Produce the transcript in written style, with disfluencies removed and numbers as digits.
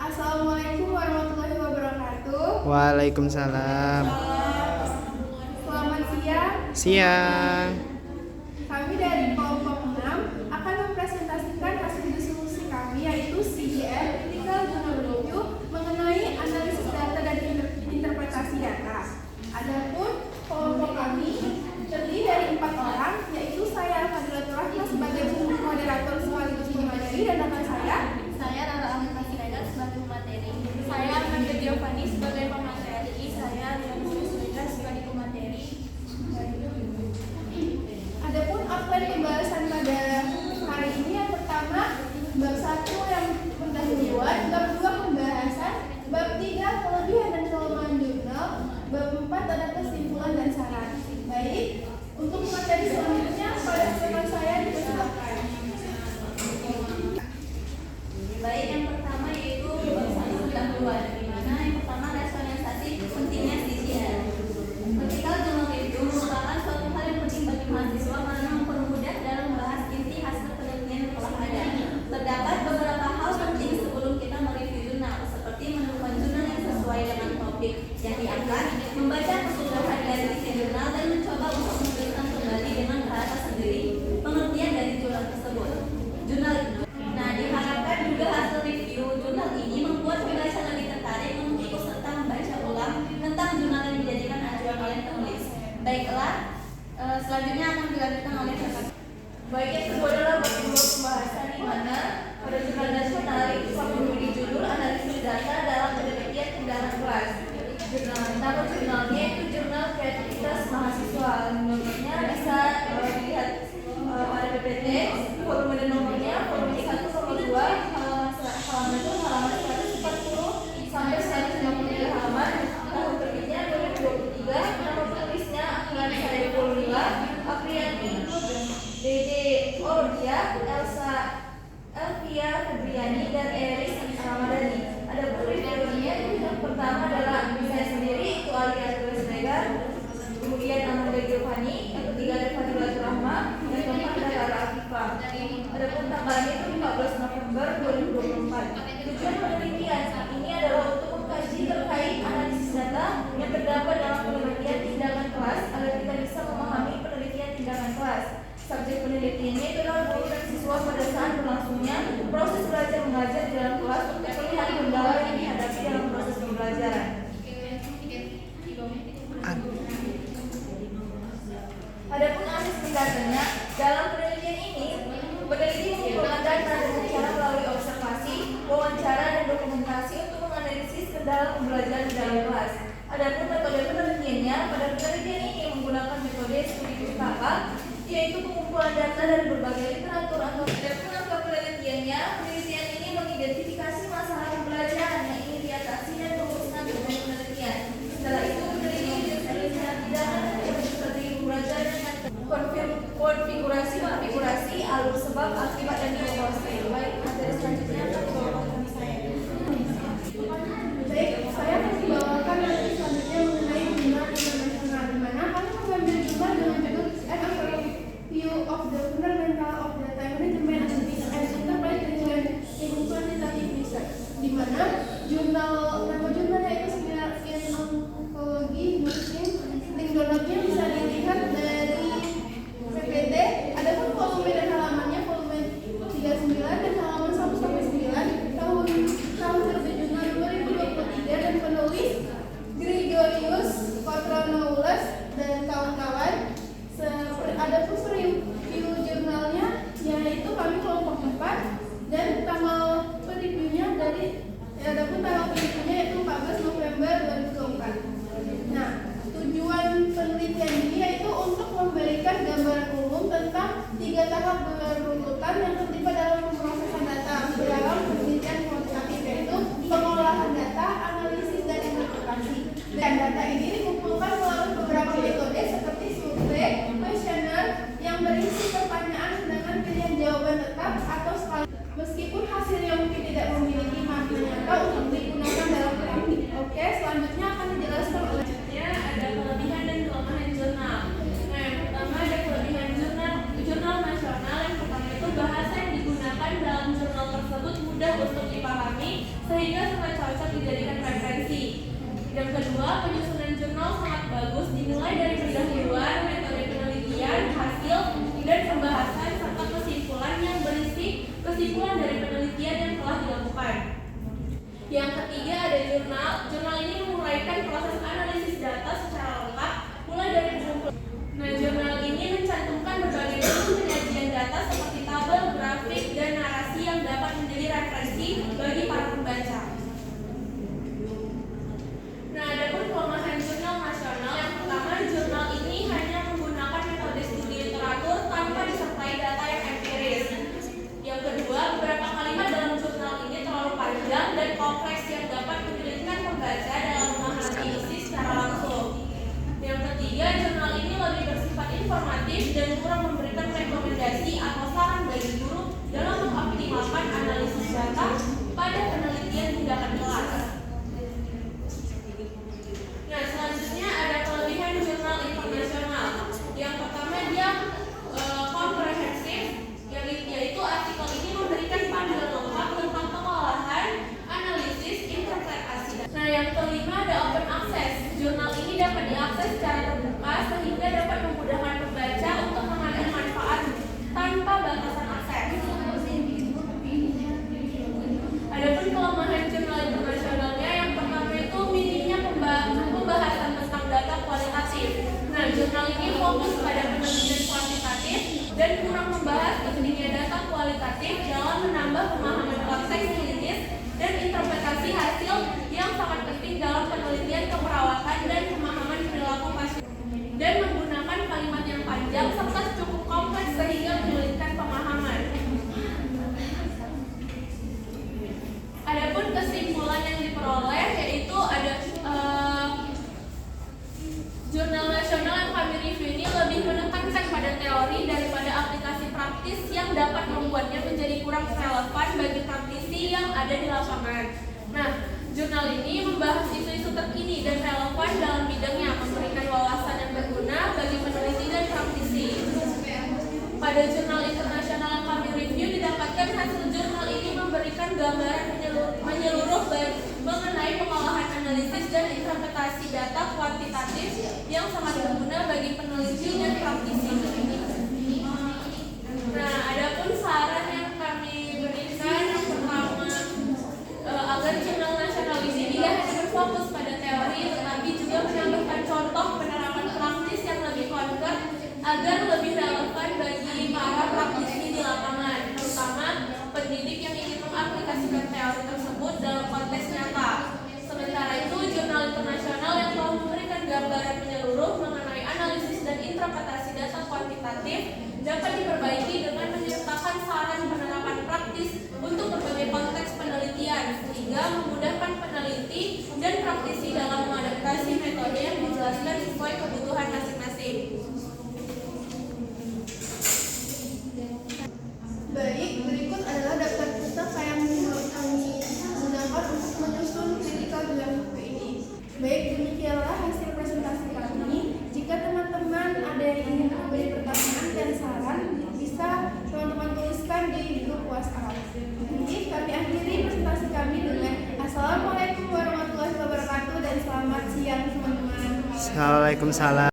Assalamualaikum warahmatullahi wabarakatuh. Waalaikumsalam. Selamat siang. Siang. Kami dari kelompok 6 akan mempresentasikan hasil diskusi kami, yaitu CJR Critical Journal Review mengenai analisis data dan interpretasi data. Adapun kelompok kami terdiri dari 4 orang, yaitu saya Fadilatul Rahma sebagai moderator sekaligus pemateri, dan rekan saya Rara Amin Masireda sebagai pemateri. Saya Nadia Giovanni sebagai pemateri. Saya Riana Surya sebagai pemateri. Adapun outline pembahasan pada hari ini, yang pertama bab 1 yang pendahuluan, bab 2 pembahasan, bab 3 kelebihan dan kelemahan jurnal, bab 4 ada kesimpulan dan saran. Baik, untuk materi selanjutnya pada teman saya dipersilakan. Baik, yang pertama yaitu pembahasan pendahuluan, di mana yang pertama rasionalisasi pentingnya CJR. Critical Journal Review merupakan suatu hal yang penting bagi mahasiswa karena mempermudah dalam membahas inti hasil penelitian yang telah ada. Terdapat beberapa hal penting sebelum kita mereview jurnal, seperti menemukan jurnal yang sesuai dengan topik yang diangkat, membaca keseluruhan dari isi jurnal, dan mencoba untuk menuliskan kembali dengan bahasa sendiri pengertian dari jurnal tersebut. Nah, diharapkan juga hasil review jurnal ini membuat pembaca lebih tertarik untuk ikut serta membaca ulang tentang jurnal yang dijadikan acuan oleh penulis. Baiklah, selanjutnya akan dilanjutkan oleh rekan. Baik, yang kedua adalah bab pembahasan, di mana pada jurnal nasional itu kami memberi judul analisis data dalam penelitian tindakan kelas. Nama jurnalnya itu Jurnal Kreativitas Mahasiswa. Nomornya bisa dilihat pada PPT, volume dan nomornya volume 1 nomor 2, halaman itu halaman 140 sampai 153 halaman. Tahun terbitnya 2023. Nama penulisnya Akhilansa Devolila, Apriani, DD Ordia, Elvia Febriani, dan Eris Ramadhani. Ada reviewnya, yang pertama adalah saya sendiri, itu Alia Tuesregar, kemudian Amanda Giovanni, yang ketiga ada Fadilatul Rahma, yang keempat ada Rara Afifah. Adapun tanggalnya itu 15 November 2024. Tujuan penelitian ini adalah untuk mengkaji terkait analisis data yang terdapat dalam penelitian tindakan kelas agar kita bisa memahami penelitian tindakan kelas. Subjek penelitiannya itu adalah guru dan siswa pada saat berlangsungnya proses belajar mengajar di dalam kelas untuk melihat kendala yang dihadapi dalam proses pembelajaran. Adapun analisis datanya, dalam penelitian ini peneliti mengumpulkan data dengan cara melalui observasi, wawancara, dan dokumentasi untuk menganalisis kendala pembelajaran di dalam kelas. Adapun metode penelitiannya, pada penelitian ini menggunakan metode studi pustaka, yaitu pengumpulan data dari berbagai literatur atau. Adapun angka penelitiannya, penelitian ini mengidentifikasi masalah pembelajaran yang ingin diatasi dan merumuskan tujuan penelitian. Setelah itu, peneliti melihat tindakan strategi pembelajaran dan konfigurasi alur sebab akibat dan evaluasi. Baik, materi selanjutnya akan dibawakan saya. Baik, saya akan membawakan materi selanjutnya mengenai jurnal internasional, di mana kami mengambil jurnal dengan judul An Overview of the Fundamental of Data Management and Interpretation in Quantitative Research, di mana nama jurnalnya itu In Oncology Nursing. Link downloadnya bisa dilihat dari PPT. Adapun volume dan halamannya volume 39 dan halaman 1 sampai 9. Tahun terbit jurnal 2023 dan penulis Gregorius Cotronoulas dan kawan-kawan. Adapun review jurnalnya yaitu kami kelompok 4, dan tanggal reviewnya adapun tanggal reviewnya Yang kedua, penyusunan jurnal sangat bagus, dimulai dari pendahuluan, metode penelitian, hasil, dan pembahasan serta kesimpulan yang berisi kesimpulan dari penelitian yang telah dilakukan. Yang ketiga ada jurnal. Jurnal ini menguraikan proses analisis data secara lengkap, mulai dari pengumpulan. Nah, jurnal ini mencantumkan berbagai bentuk penyajian data seperti tabel, grafik, dan narasi yang dapat menjadi referensi bagi para pembaca. Nah, adapun kelemahan jurnal nasional, yang pertama, jurnal ini hanya menggunakan metode studi literatur tanpa disertai data yang empiris. Yang kedua, beberapa kalimat dalam jurnal ini terlalu panjang dan kompleks yang dapat menyulitkan pembaca dalam memahami isi secara langsung. Yang ketiga, jurnal ini lebih bersifat informatif dan kurang memberikan rekomendasi atau saran bagi guru dalam mengoptimalkan analisis data pada penelitian tindakan kelas. Nah, selanjutnya ada kelebihan jurnal internasional. Yang pertama, dia komprehensif, yaitu artikel ini memberikan panduan lengkap tentang pengolahan, analisis, interpretasi. Nah, yang kelima ada open access. Jurnal ini dapat diakses secara terbuka sehingga dapat memudahkan pembaca untuk mengambil manfaat tanpa batasan akses. Adapun kelemahan jurnal internasionalnya, yang pertama itu minimnya pembahasan tentang data kualitatif. Nah, jurnal ini fokus pada penelitian kuantitatif dan kurang membahas pentingnya data kualitatif dalam menambah pemahaman konteks klinis dan interpretasi hasil yang sangat penting dalam penelitian keperawatan dan pemahaman perilaku pasien, dan menggunakan kalimat yang panjang serta cukup kompleks sehingga menyulitkan pemahaman. Adapun kesimpulan yang diperoleh yaitu ada jurnal nasional yang kami review ini lebih menekankan pada teori daripada aplikasi praktis yang dapat membuatnya menjadi kurang relevan bagi praktisi yang ada di lapangan. Nah, jurnal ini membahas isu-isu terkini dan relevan dalam bidangnya, memberikan wawasan yang berguna bagi peneliti dan praktisi. Pada jurnal internasional yang kami review, didapatkan hasil jurnal ini memberikan gambaran menyeluruh mengenai pengolahan analisis dan interpretasi data kuantitatif yang sangat berguna bagi peneliti dan praktisi. Nah, adapun saran yang kami berikan, yang pertama, agar jurnal nasional ini tidak hanya berfokus pada teori, tetapi juga menambahkan contoh penerapan praktis yang lebih konkret agar lebih relevan bagi para praktisi di lapangan, terutama pendidik yang ingin mengaplikasikan teori tersebut dalam konteks nyata. Sementara itu, jurnal internasional yang telah memberikan gambaran menyeluruh mengenai analisis dan interpretasi data kuantitatif dapat diperbaiki dengan menyertakan saran penerapan praktis untuk berbagai konteks penelitian, sehingga memudahkan peneliti dan praktisi dalam mengadaptasi metode yang dijelaskan sesuai kebutuhan masing-masing. Baik, berikut adalah daftar pustaka yang kami gunakan untuk menyusun critical diagnosis ini. Baik, demikianlah hasil presentasi kami. Jika teman-teman ada yang ingin memberi pertanyaan dan saran, bisa teman-teman tuliskan di grup WhatsApp. Ini kami akhiri presentasi kami dengan Assalamualaikum warahmatullahi wabarakatuh dan selamat siang teman-teman. Waalaikumsalam.